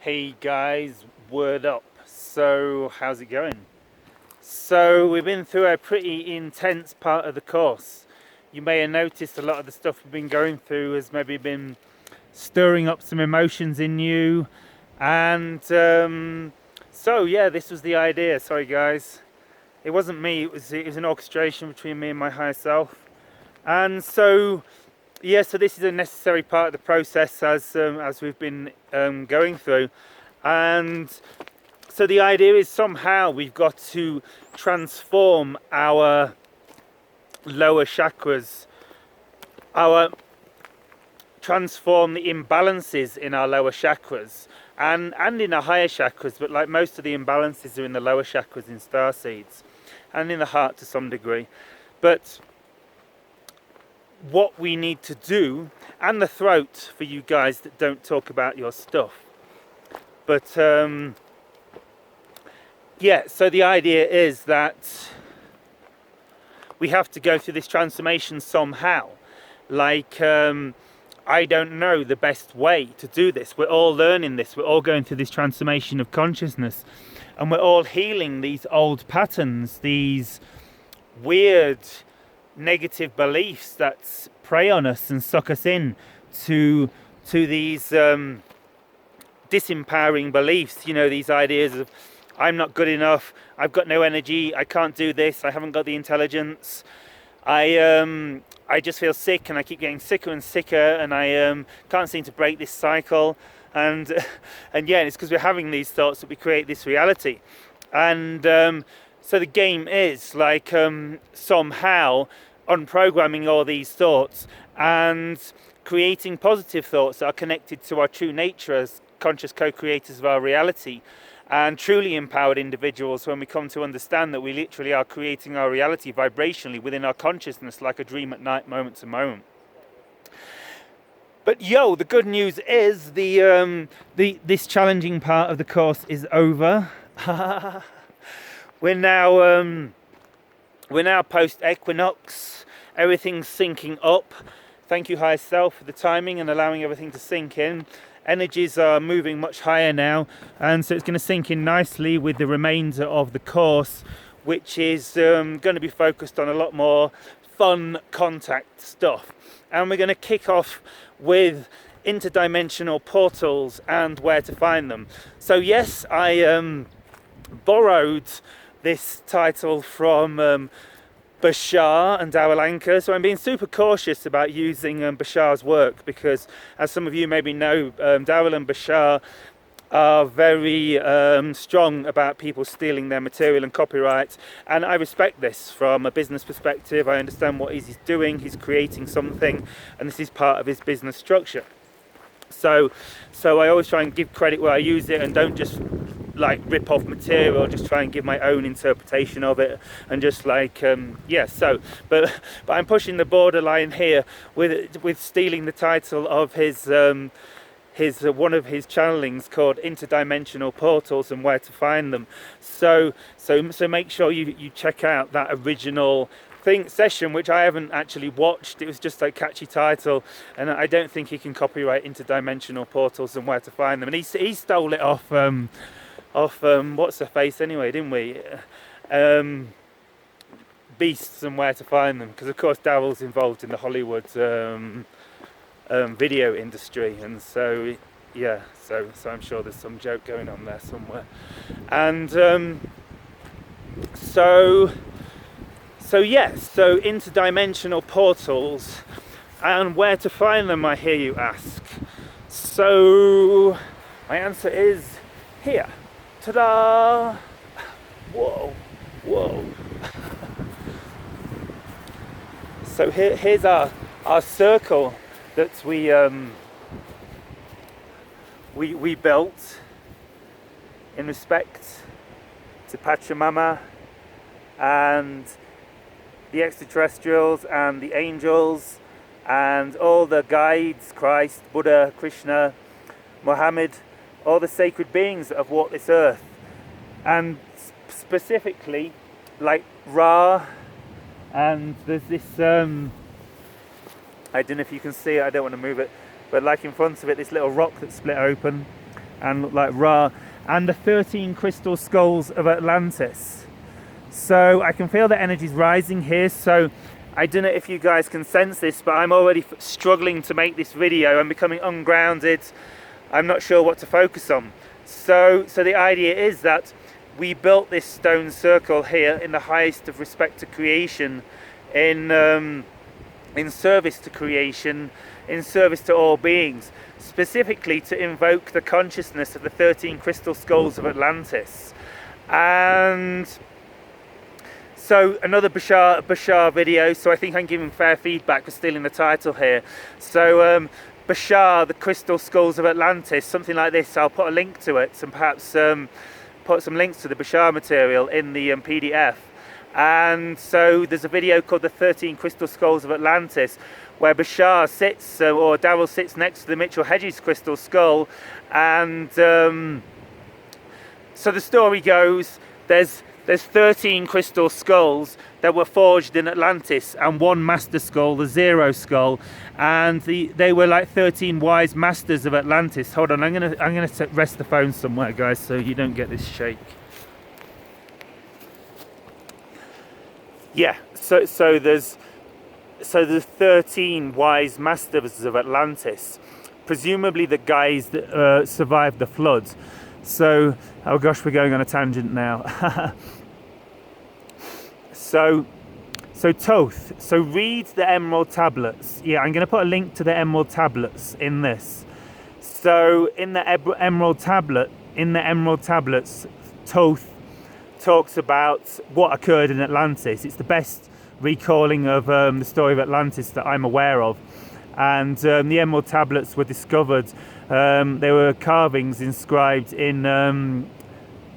Hey guys, word up. So, how's it going? So, we've been through a pretty intense part of the course. You may have noticed a lot of the stuff we've been going through has maybe been stirring up some emotions in you. And so, yeah, this was the idea. Sorry, guys. It wasn't me, it was an orchestration between me and my higher self. And so, yeah, so this is a necessary part of the process as we've been going through. And so the idea is somehow we've got to transform our lower chakras, transform the imbalances in our lower chakras and in our higher chakras, but like most of the imbalances are in the lower chakras in star seeds and in the heart to some degree. But what we need to do, and the throat for you guys that don't talk about your stuff. But yeah, so the idea is that we have to go through this transformation somehow. Like, I don't know the best way to do this. We're all learning this. We're all going through this transformation of consciousness. And we're all healing these old patterns, these weird negative beliefs that prey on us and suck us in to these disempowering beliefs, these ideas of I'm not good enough, I've got no energy, I can't do this, I haven't got the intelligence, I just feel sick and I keep getting sicker and sicker and I can't seem to break this cycle, and yeah, it's because we're having these thoughts that we create this reality. And so the game is like somehow unprogramming all these thoughts and creating positive thoughts that are connected to our true nature as conscious co-creators of our reality, and truly empowered individuals when we come to understand that we literally are creating our reality vibrationally within our consciousness, like a dream at night, moment to moment. But the good news is this challenging part of the course is over. We're now post equinox. Everything's syncing up. Thank you, higher self, for the timing and allowing everything to sink in. Energies are moving much higher now, and so it's going to sink in nicely with the remainder of the course, which is going to be focused on a lot more fun contact stuff. And we're going to kick off with interdimensional portals and where to find them. So yes, I borrowed this title from Bashar and Dawalanka, so I'm being super cautious about using Bashar's work, because as some of you maybe know, Dawal and Bashar are very strong about people stealing their material and copyright, and I respect this from a business perspective. I understand what he's doing, he's creating something, and this is part of his business structure. So I always try and give credit where I use it and don't just like rip off material, just try and give my own interpretation of it, and just like but I'm pushing the borderline here with stealing the title of his one of his channelings called Interdimensional Portals and Where to Find Them. So make sure you check out that original session, which I haven't actually watched. It was just a catchy title, and I don't think he can copyright Interdimensional Portals and Where to Find Them. And he stole it off what's her face anyway, didn't we? Beasts and Where to Find Them, because of course Daryl's involved in the Hollywood video industry, and so yeah, so I'm sure there's some joke going on there somewhere. And so interdimensional portals and where to find them, I hear you ask. So my answer is here. Ta-da! Whoa. So here's our circle that we built in respect to Pachamama and the extraterrestrials and the angels and all the guides, Christ, Buddha, Krishna, Muhammad, all the sacred beings that have walked this earth, and specifically like Ra, and there's this I don't know if you can see it, I don't want to move it, but like in front of it, this little rock that's split open, and look like Ra, and the 13 crystal skulls of Atlantis. So I can feel the energy's rising here. So I don't know if you guys can sense this, but I'm already struggling to make this video. I'm becoming ungrounded. I'm not sure what to focus on. So the idea is that we built this stone circle here in the highest of respect to creation, in service to creation, in service to all beings, specifically to invoke the consciousness of the 13 crystal skulls of Atlantis. And so another Bashar video, so I think I'm giving fair feedback for stealing the title here. So Bashar, the crystal skulls of Atlantis, something like this. I'll put a link to it, and perhaps put some links to the Bashar material in the PDF. And so there's a video called the 13 crystal skulls of Atlantis, where Bashar sits, or Daryl sits next to the Mitchell Hedges crystal skull. And so the story goes, there's 13 crystal skulls that were forged in Atlantis, and one master skull, the Zero skull, and they were like 13 wise masters of Atlantis. Hold on, I'm gonna rest the phone somewhere, guys, so you don't get this shake. Yeah, so there's 13 wise masters of Atlantis, presumably the guys that survived the floods. So, oh gosh, we're going on a tangent now. So Thoth. So read the Emerald Tablets. Yeah, I'm going to put a link to the Emerald Tablets in this. So in the Emerald Tablets, Thoth talks about what occurred in Atlantis. It's the best recalling of the story of Atlantis that I'm aware of. And the Emerald Tablets were discovered. There were carvings inscribed in, I'm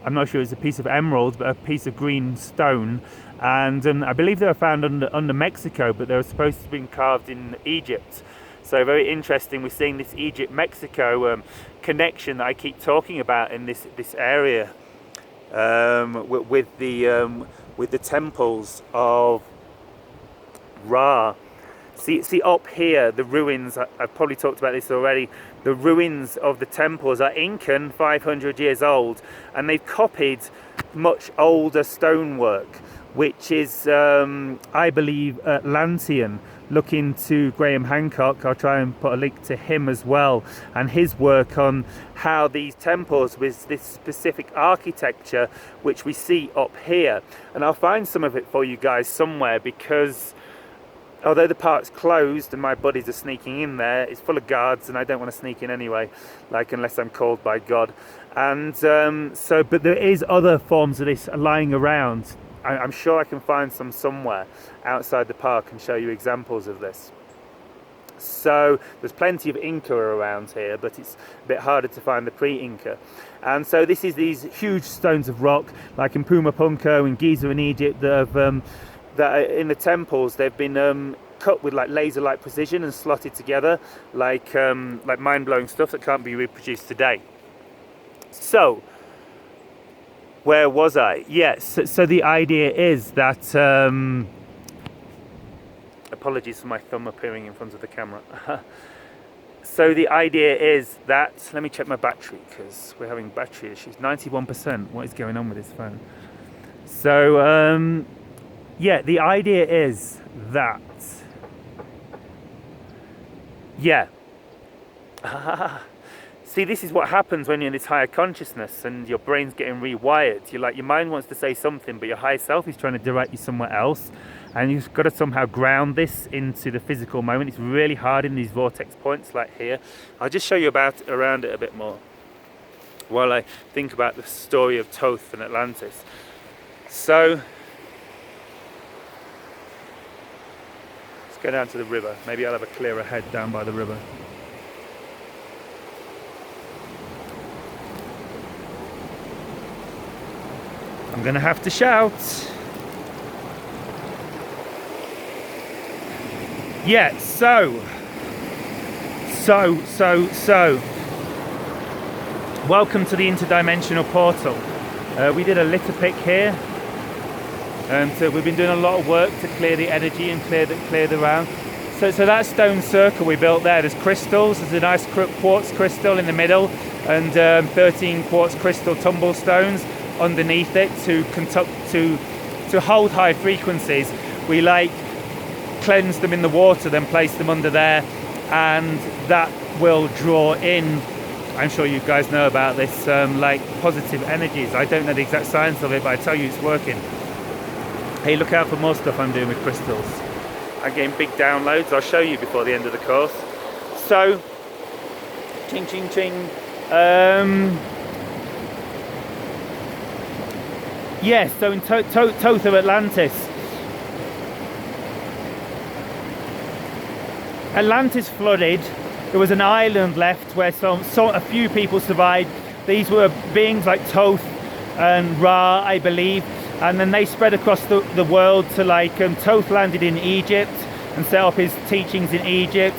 not sure it's a piece of emerald, but a piece of green stone. And I believe they were found under Mexico, but they were supposed to have been carved in Egypt. So very interesting. We're seeing this Egypt-Mexico connection that I keep talking about in this area, with the temples of Ra. See up here, the ruins, I've probably talked about this already, the ruins of the temples are Incan, 500 years old, and they've copied much older stonework, which is, I believe, Atlantean. Look into Graham Hancock. I'll try and put a link to him as well, and his work on how these temples with this specific architecture, which we see up here. And I'll find some of it for you guys somewhere, because although the park's closed and my buddies are sneaking in there, it's full of guards and I don't want to sneak in anyway, like unless I'm called by God. And but there is other forms of this lying around. I'm sure I can find some somewhere outside the park and show you examples of this. So there's plenty of Inca around here, but it's a bit harder to find the pre-Inca. And so this is these huge stones of rock, like in Pumapunku and Giza in Egypt, that have that in the temples they've been cut with like laser-like precision and slotted together, like mind-blowing stuff that can't be reproduced today. So where was I? Yes, so the idea is that apologies for my thumb appearing in front of the camera. So the idea is that, let me check my battery because we're having battery issues. 91%. What is going on with this phone? So yeah, the idea is that, yeah. See, this is what happens when you're in this higher consciousness and your brain's getting rewired. You're like, your mind wants to say something, but your higher self is trying to direct you somewhere else. And you've got to somehow ground this into the physical moment. It's really hard in these vortex points like here. I'll just show you around it a bit more while I think about the story of Thoth and Atlantis. So let's go down to the river. Maybe I'll have a clearer head down by the river. I'm gonna have to shout. Yeah, so. Welcome to the interdimensional portal. We did a litter pick here. So we've been doing a lot of work to clear the energy and clear the round. So that stone circle we built there's crystals. There's a nice quartz crystal in the middle, and 13 quartz crystal tumble stones underneath it to hold high frequencies. We like cleanse them in the water, then place them under there, and that will draw in, I'm sure you guys know about this, like positive energies. I don't know the exact science of it, but I tell you it's working. Hey, look out for more stuff I'm doing with crystals. I'm getting big downloads. I'll show you before the end of the course. So, ching ching ching. Yes, so in Totho Atlantis, Atlantis flooded. There was an island left where a few people survived. These were beings like Thoth and Ra, I believe, and then they spread across the world to like Thoth landed in Egypt and set up his teachings in Egypt.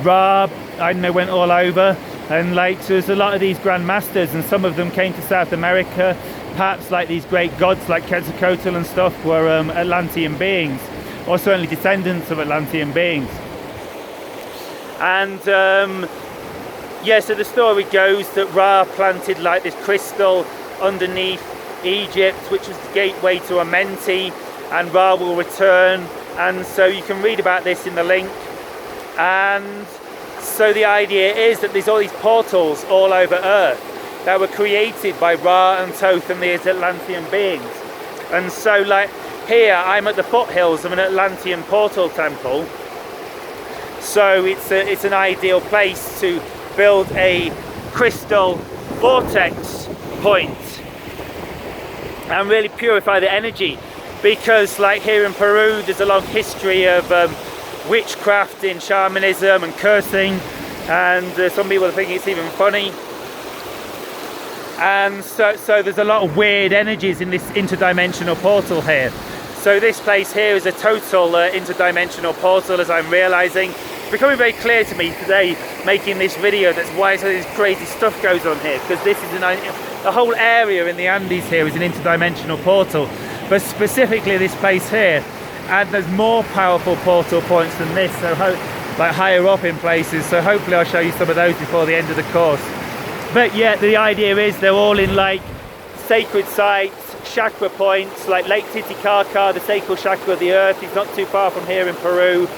Ra, I don't know, went all over, and like so there's a lot of these grand masters, and some of them came to South America. Perhaps like these great gods like Quetzalcoatl and stuff were Atlantean beings, or certainly descendants of Atlantean beings. And yeah, so the story goes that Ra planted like this crystal underneath Egypt, which was the gateway to Amenti, and Ra will return. And so you can read about this in the link. And so the idea is that there's all these portals all over Earth that were created by Ra and Thoth and these Atlantean beings. And so like here I'm at the foothills of an Atlantean portal temple. So it's an ideal place to build a crystal vortex point and really purify the energy, because like here in Peru there's a long history of witchcraft in shamanism and cursing, and some people think it's even funny. And so there's a lot of weird energies in this interdimensional portal here. So this place here is a total interdimensional portal, as I'm realizing. It's becoming very clear to me today, making this video, that's why so this crazy stuff goes on here, because this is the whole area in the Andes here is an interdimensional portal, but specifically this place here, and there's more powerful portal points than this, so like higher up in places, so hopefully I'll show you some of those before the end of the course. But yeah, the idea is they're all in like sacred sites, chakra points, like Lake Titicaca, the sacral chakra of the earth. It's not too far from here in Peru.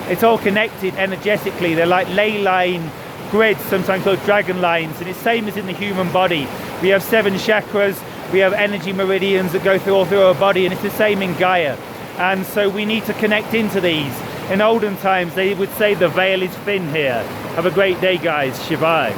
It's all connected energetically. They're like ley line grids, sometimes called dragon lines, and it's same as in the human body. We have 7 chakras, we have energy meridians that go all through our body, and it's the same in Gaia. And so we need to connect into these. In olden times, they would say the veil is thin here. Have a great day, guys. Shivai.